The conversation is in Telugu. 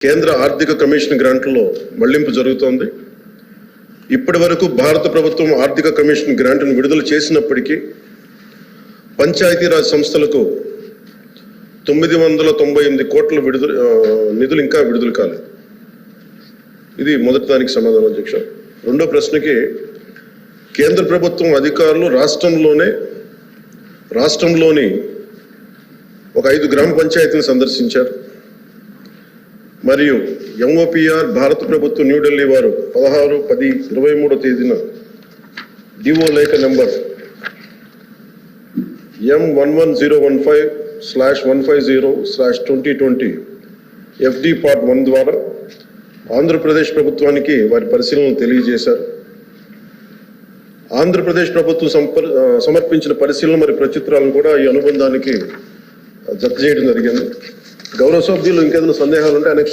కేంద్ర ఆర్థిక కమిషన్ గ్రాంట్లలో మళ్లింపు జరుగుతోంది. ఇప్పటి వరకు భారత ప్రభుత్వం ఆర్థిక కమిషన్ గ్రాంట్ను విడుదల చేసినప్పటికీ పంచాయతీరాజ్ సంస్థలకు 998 కోట్ల నిధులు ఇంకా విడుదల కాలేదు. ఇది మొదటి దానికి సమాధానం అధ్యక్ష. రెండో ప్రశ్నకి కేంద్ర ప్రభుత్వం అధికారులు రాష్ట్రంలోని ఒక 5 గ్రామ పంచాయతీలను సందర్శించారు. మరియు ఎంఓపిఆర్ భారత ప్రభుత్వం న్యూఢిల్లీ వారు 16/10/23 తేదీన డిఓ లేఖ నెంబర్ M11015/150/2020 FD Part 1 ద్వారా ఆంధ్రప్రదేశ్ ప్రభుత్వానికి వారి పరిశీలనలు తెలియజేశారు. ఆంధ్రప్రదేశ్ ప్రభుత్వం సమర్పించిన పరిశీలన మరియు ప్రత్యుత్తరాలను కూడా ఈ అనుబంధానికి జత చేయడం జరిగింది. గౌరవ సభ్యులు ఇంకేదైనా సందేహాలు ఉంటే